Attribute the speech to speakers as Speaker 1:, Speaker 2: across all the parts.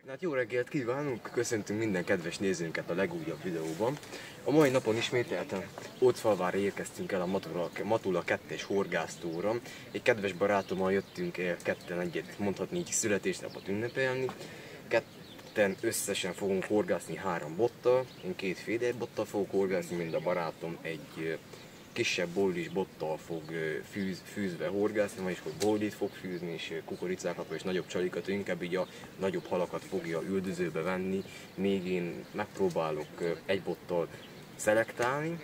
Speaker 1: Hát jó reggelt kívánunk! Köszöntünk minden kedves nézőnket a legújabb videóban. A mai napon ismételten Ócfalvárra érkeztünk el a Matula 2-es horgásztóra. Egy kedves barátommal jöttünk el ketten egyet, mondhatni így, születésnapot ünnepelni. Ketten összesen fogunk horgászni 3 bottal. Én 2 féder bottal fogok horgászni, mind a barátom egy kisebb bólis bottal fog fűzve horgászni, vagyis hogy bólit fog fűzni, és kukoricákat, és nagyobb csalikat, inkább így a nagyobb halakat fogja üldözőbe venni, még én megpróbálok egy bottal szelektálni,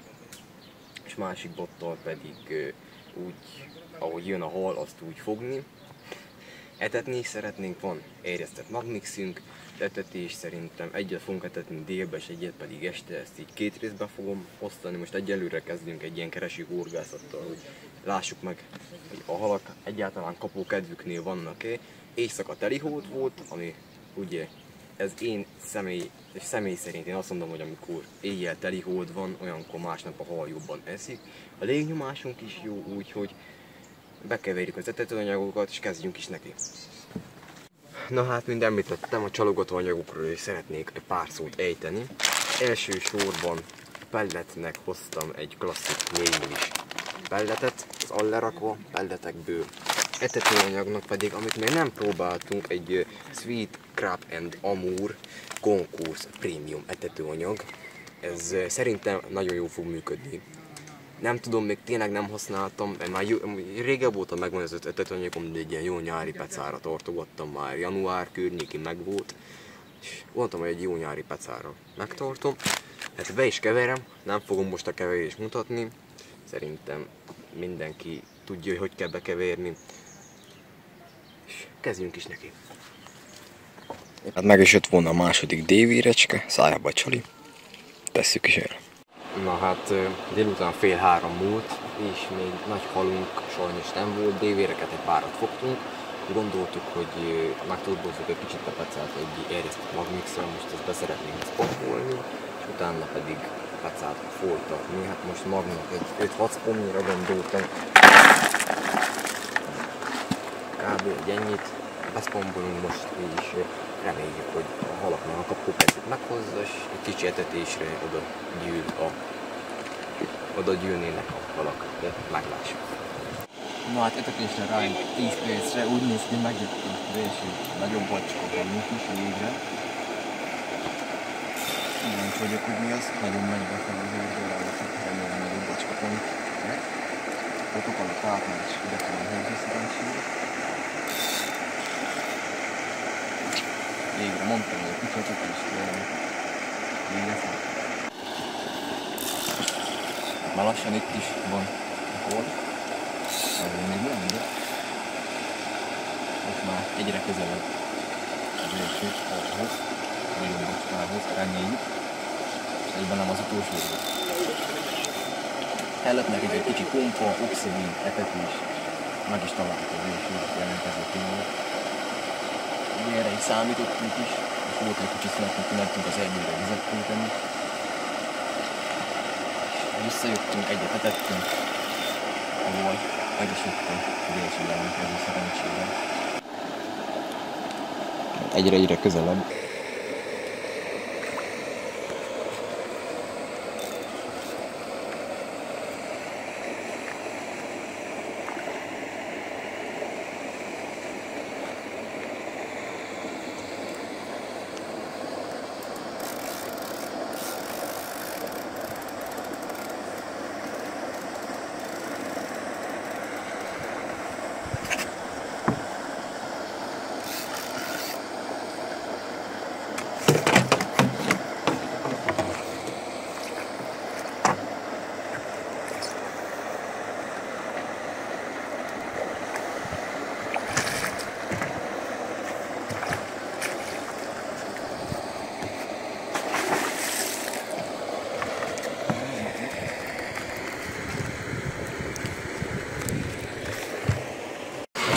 Speaker 1: és másik bottal pedig úgy, ahogy jön a hal, azt úgy fogni. Etetni is szeretnénk, van erjesztett magmixünk, etetés szerintem egyet fogunk etetni délbe, és egyet pedig este, ezt így 2 részbe fogom osztani. Most egyelőre kezdünk egy ilyen keresi horgászattal, hogy lássuk meg, hogy a halak egyáltalán kapó kedvüknél vannak-e. Éjszaka telihód volt, ami ugye ez én személy szerint én azt mondom, hogy amikor éjjel telihód van, olyankor másnap a hal jobban eszik. A légnyomásunk is jó, úgyhogy bekeverjük az etetőanyagokat, és kezdjünk is neki. Na hát, mint említettem, a csalogatóanyagokról is szeretnék egy pár szót ejteni. Elsősorban pelletnek hoztam egy klasszik 4 millis pelletet, az allerakva pelletekből. Etetőanyagnak pedig, amit még nem próbáltunk, egy Sweet Crab and Amur Concours Premium etetőanyag. Ez szerintem nagyon jól fog működni. Nem tudom, még tényleg nem használtam, már régebb óta megvan ez az etetőanyagom, de egy ilyen jó nyári pecára tartogattam, már január környékén megvolt. És gondoltam, hogy egy jó nyári pecára megtartom. Hát be is keverem, nem fogom most a keverést mutatni. Szerintem mindenki tudja, hogy kell bekeverni. És kezdjünk is neki.
Speaker 2: Hát meg is jött volna a második dévérecske, szájába csali. Tesszük is el.
Speaker 1: Na hát délután 2:30 múlt, és még nagy halunk sajnos nem volt, dévéreket egy párat fogtunk. Gondoltuk, hogy megturbozzuk egy kicsit a pecát egy erjesztett magmixel, most ezt be szeretnénk pakolni, és utána pedig pecát folytatni. Hát most magnak egy 5 wattpomnyira gondoltam. Kb. Egy ennyit beszpombolunk most, és reméljük, hogy a halaknak a kapókedvét meghozza, és egy kicsi etetésre oda gyűlnének a halak, de meglássuk.
Speaker 3: Na hát etetésre rájunk 10 percre, úgy néz ki, megjöttünk az első nagyobb bacska halunk is végre. Kíváncsi vagyok, hogy mi az, nagyon megy befelé az őrzőrállatot, remélem nagyobb bacska pont. Botok alatt átmegy, és ide tudom hozni szerencsére. Végre mondtam, hogy a kicsatetést végeztem. Már lassan itt is van a hol. Azért még nem, de most már egyre közelebb az első halhoz, a nagyobb bacskához, reméljük, és egyben nem az utolsó volt. Kellett nekik egy kicsi pompa, oxigén, etetés, meg is találtuk az első jelentkező pillanat. Erre is számítottunk is, és volt egy kicsi szünet, hogy kimentünk az erdőre vizet tölteni. Visszajöttünk, egyet etettünk, ahol meg is jöttem az első jelentkező szerencsére. Egyre közelebb.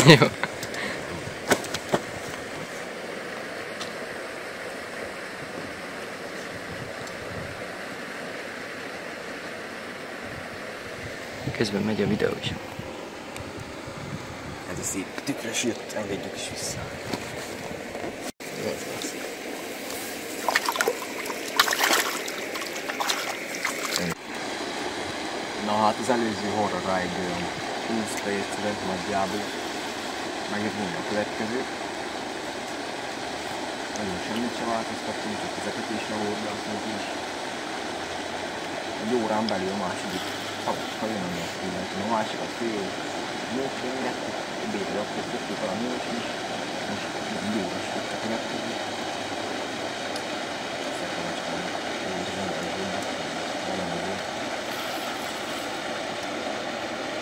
Speaker 3: Jó. Közben megy a videó is.
Speaker 1: Ez a szép tükrös jött, engedjük is vissza.
Speaker 3: Na hát az előző horrorra egy olyan 20 percre nagyjából. Meg itt mondja a következő. Nagyon semmit sem változtattunk, csak az etetésre horgászunk is. Egy órán belül a második szavacska jön, ami azt pillantom. A másik az fél nyolc rengettük, ebédre akkor tettük el a 8 is. Most egy órás lett a következő.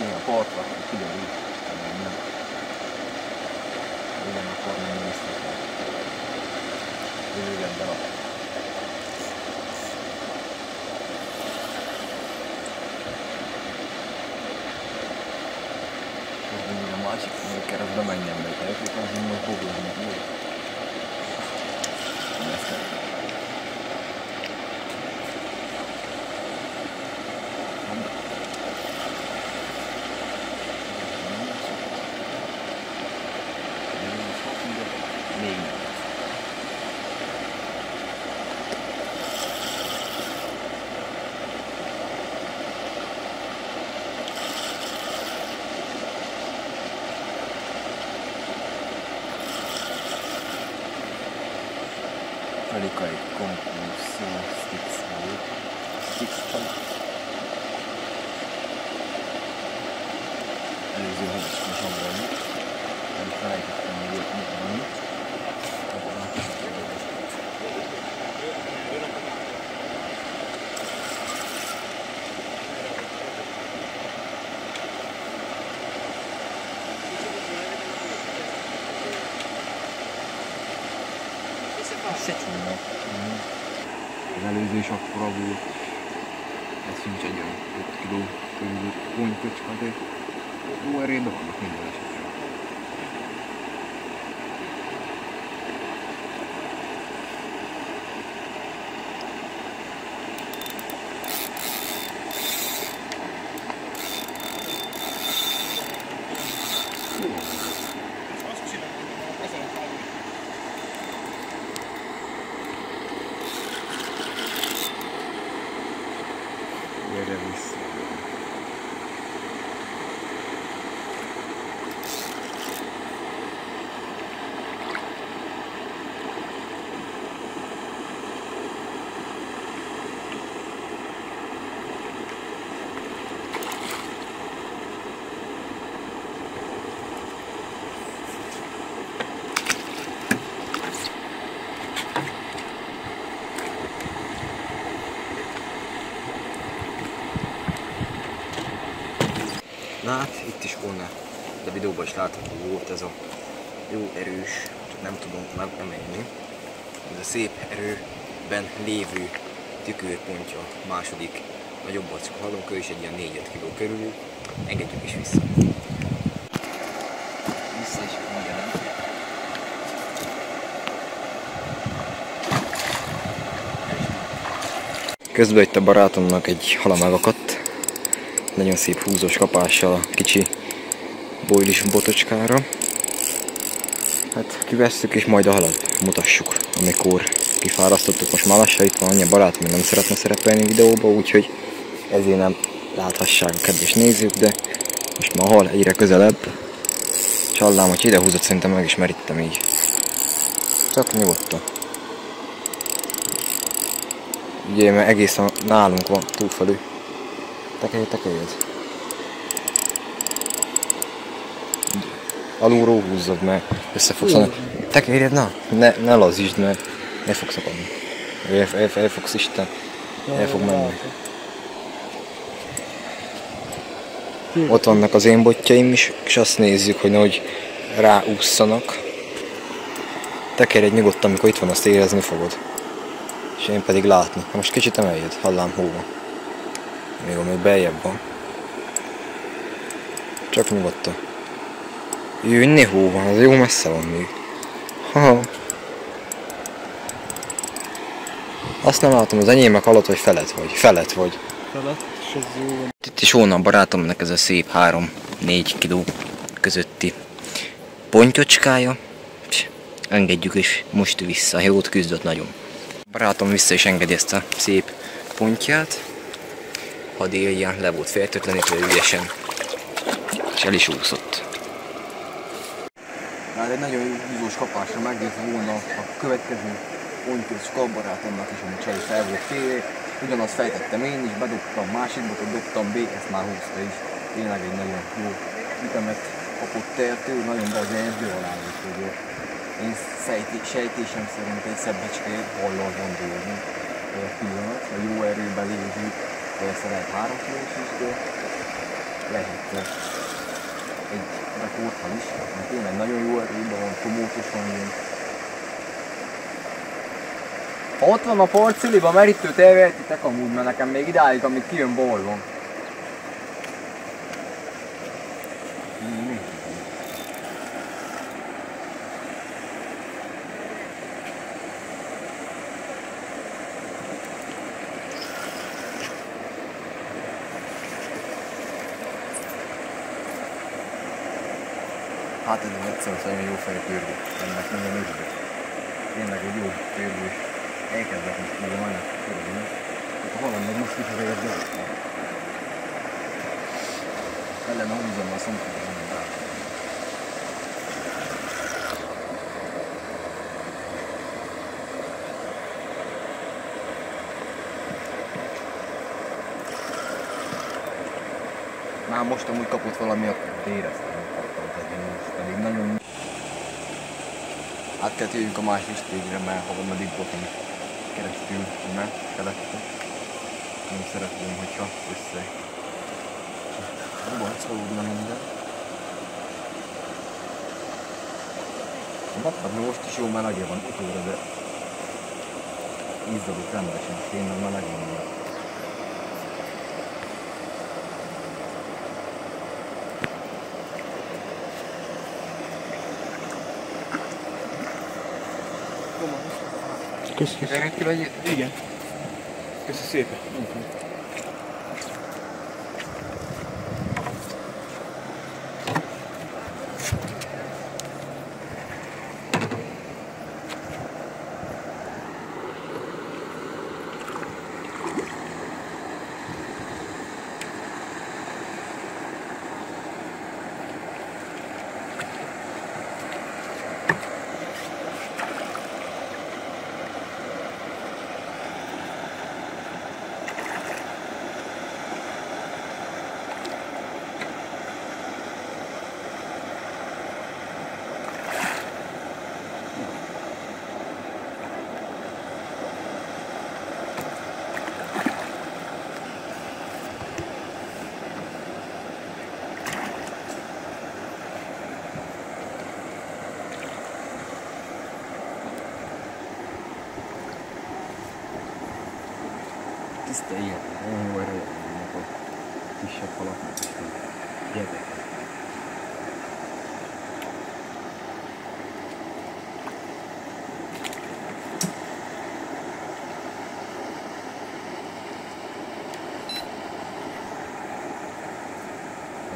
Speaker 3: A partra kiderül, nem. Igen, akkor nem néztek el. Jövőben darab. Ez mindig a másik keresztbe menjen be, tehát az mindig a foglalnak még. Nem ezt kell. Még nem. Amerikai konkurszó Stix volt. Előző hónapban sem valamit. Nem felejtettem, hogy volt mit valamit. Szecsinnak. Az előző is akkora volt. Ez sincs egy olyan 5 kiló körül ponyköcska, de jó erőben vannak minden esetre. Gyere vissza.
Speaker 2: Na hát, itt is volna, de a videóban is látható volt ez a jó erős, csak nem tudom megemelni. Ez a szép erőben lévő tükörpontja a második nagyobb backa halónkő, és egy ilyen 4-5 kg körül. Engedjük is vissza.
Speaker 3: Vissza is magyarán.
Speaker 2: Közben itt a barátomnak egy hala megakadt. Nagyon szép húzós kapással a kicsi bojlis botocskára. Hát kivesszük és majd a halat mutassuk, amikor kifárasztottuk. Most már lassan itt van, annyi a barátom, nem szeretne szerepelni a videóba, úgyhogy ezért nem láthassák a kedves nézők, de most már a hal egyre közelebb. Csallám, hogy ide húzott, szerintem meg is merítem így. Csak nyugodtan. Ugye, mert egészen nálunk van túlfelül. Tekerjed. Alulról húzzad, mert össze fogsz szakadni. Tekerjed, na! Ne lazítsd, mert el fogsz szakadni. El fogsz Isten. El fog menni. Ott vannak az én botjaim is, és azt nézzük, hogy nehogy ráússzanak. Tekerjed nyugodtan, amikor itt van, azt érezni fogod. És én pedig látni. Ha most kicsit emeljed, hallám hóba. Még beljebb van. Csak nyugodtan. Jöjj, ne hó van, az jó messze van még. Ha. Azt nem látom, az enyémek alatt vagy felett vagy. Felett, és ez jó van. Itt is volna a barátomnak ez a szép 3-4 kiló közötti pontyocskája. Engedjük is most vissza, jót küzdött nagyon. A barátom vissza is engedi ezt a szép pontját. hadéljen, le volt fertőtlenítve ügyesen, és el is úszott.
Speaker 3: Hát egy nagyon jó húzós kapásra meggyőzve volna a következő pontos kalbarátomnak is, amit Csei fel volt félre. Ugyanazt fejtettem én is, bedobtam másik botot, dobtam B, ezt már húzta is. Tényleg egy nagyon jó ütemet kapott tertő, nagyon be az erdő alá, úgyhogy én sejtésem szerint egy szebbecske hallal van dolgunk pillanat. A jó erőben lévő, persze lehet 3 kilós is, de lehet egy rekordhal is, mert tényleg nagyon jó erőben van, komótosan jön. Ha ott van a porciliba, merítőt elvehetitek amúgy, mert nekem még idáig, amíg kijön boldon. Hát ez egyszerűen nagyon jó fejű pörgő, ennek nagyon örülök. Tényleg egy jó pörgő, és elkezdek most még majdnem pörgőni. Hát a halam meg most kifogja egy gyártani. Ellene húzom a szomszédra, nem rá. Már most amúgy kapott valami, akkor éreztem. Pedig nagyon... Át kell jöjjünk a másik stage-re, mert ha van a Bigboton keresztül, mert felette. Nem szeretném, hogyha össze... Rubancolódna minden. A napnak most is jó, mert nagyon van utóra, de... Izzadott rendesen, tényleg már nagyon van.
Speaker 2: Köszönöm.
Speaker 3: Igen. Köszönöm szépen. Tiszta ilyen, olyan jó erője vannak a kisebb halaknak is, hogy gyertek.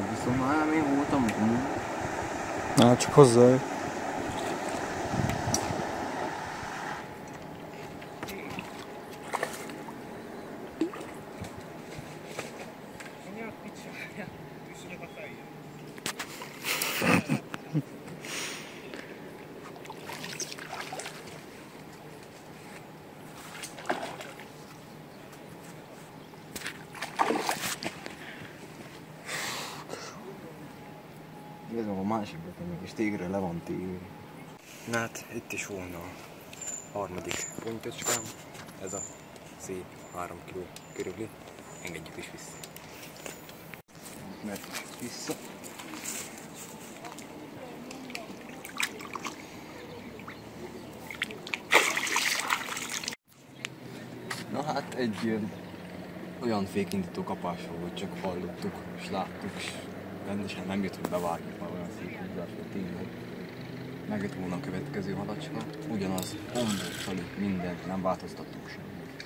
Speaker 3: Viszont már nem én voltam,
Speaker 2: Na, csak hozzá.
Speaker 3: Ez a másik boton, és tégre le van téve.
Speaker 2: Na hát, itt is volna a harmadik pontocskám. Ez a szép 3 kg körüli. Engedjük is vissza.
Speaker 3: Mert vissza. Na hát egy olyan fékindító kapásról, hogy csak hallottuk és láttuk, és rendesen nem jött, hogy bevágjuk, már olyan szép húzás volt tényleg. Megjött volna a következő halacska, ugyanaz, omból, mindent, nem változtattuk semmit.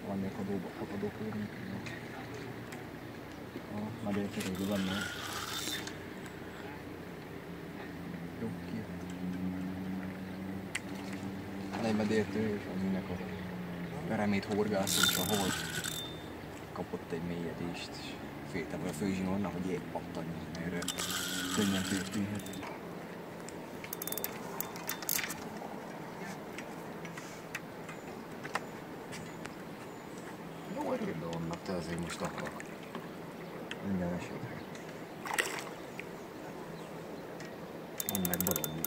Speaker 3: Van még akadókörünk. Megérkezik az benne. Jó, kijött. Van egy medértő, és aminek a peremét horgászunk, a hol. kapott egy mélyedést, és féltem a főzsinórnak, hogy épp pattanjon, mert könnyen történhet. Jó erőben vannak, te azért most akar. Minden esetre. Annak baromi.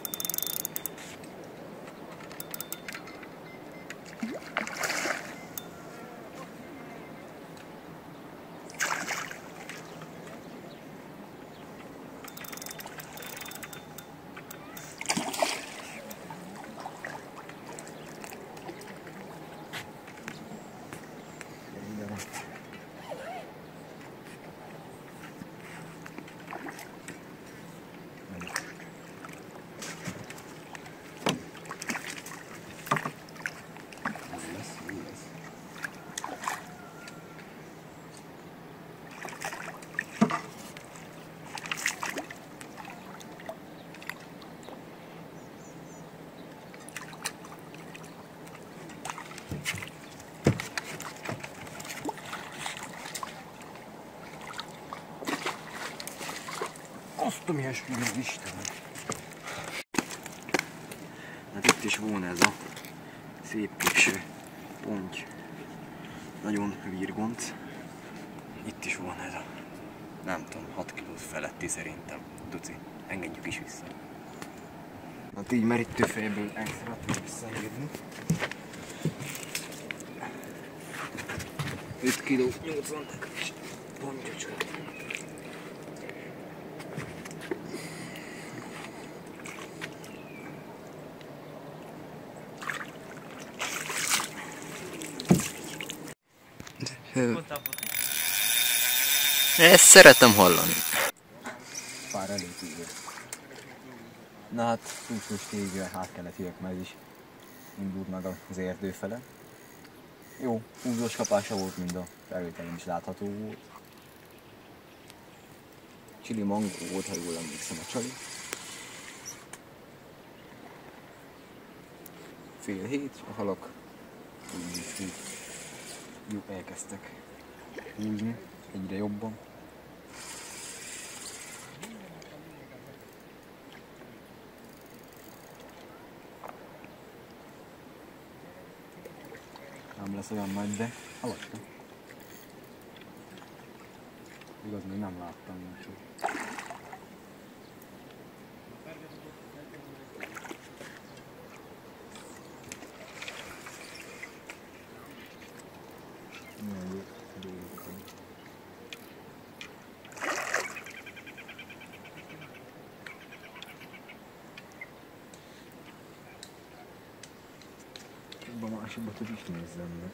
Speaker 3: Azt a mihez hülye Istenem! Hát itt is volna ez a szép kis ponty, nagyon virgonc. Itt is volna ez a, nem tudom, 6 kiló feletti szerintem. Duci, engedjük is vissza. Hát így merítő fejből el szeretném visszaengedni. 5 kiló 80 kis pontyocska.
Speaker 2: Ezt szeretem hallani.
Speaker 3: Pár elég ígér. Na hát, most hát kellett jövök, mert ez is indult meg az erdő fele. Jó, húzós kapása volt, mind a felvételem is látható volt. Csili mangó volt, ha jól emlékszem a csali. Fél hét, a halak úgy jó elkezdtek húzni, egyre jobban. Nem lesz olyan nagy, de halacska. Igaz, még nem láttam nincs. A másikbat is nézzem meg.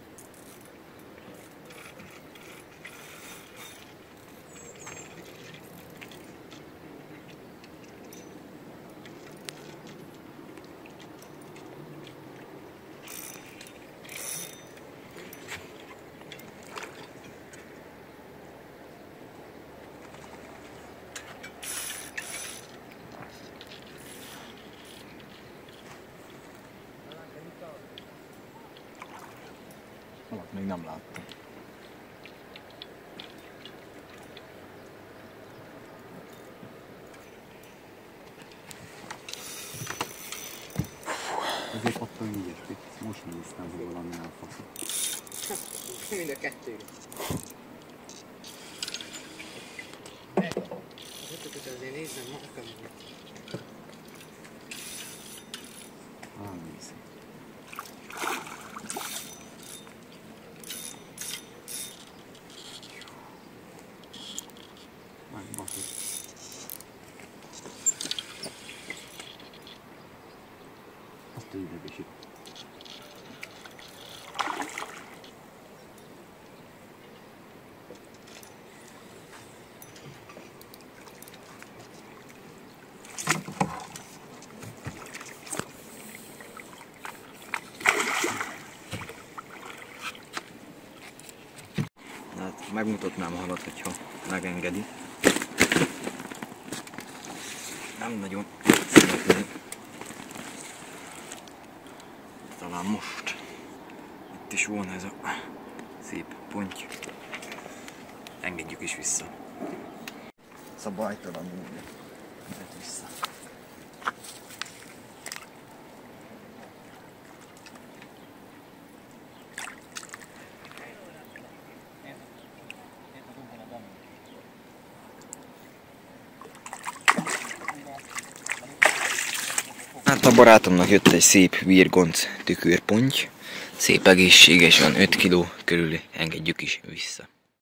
Speaker 3: Halat még nem láttam. Ezért pattan ilyesmit. Most néztem, hogy valami elfaszol.
Speaker 1: Mind a kettő. Az azért nézem, markam.
Speaker 3: Nézem. Megbaszod. Azt a idegesít. Megmutatnám a halat, hogyha megengedi. Nem nagyon szeretném. Talán most. Itt is volna ez a szép ponty.
Speaker 2: engedjük is vissza.
Speaker 3: Szabálytalanul ment vissza.
Speaker 2: Hát a barátomnak jött egy szép virgonc tükörponty, szép egészséges, van 5 kg körül, engedjük is vissza.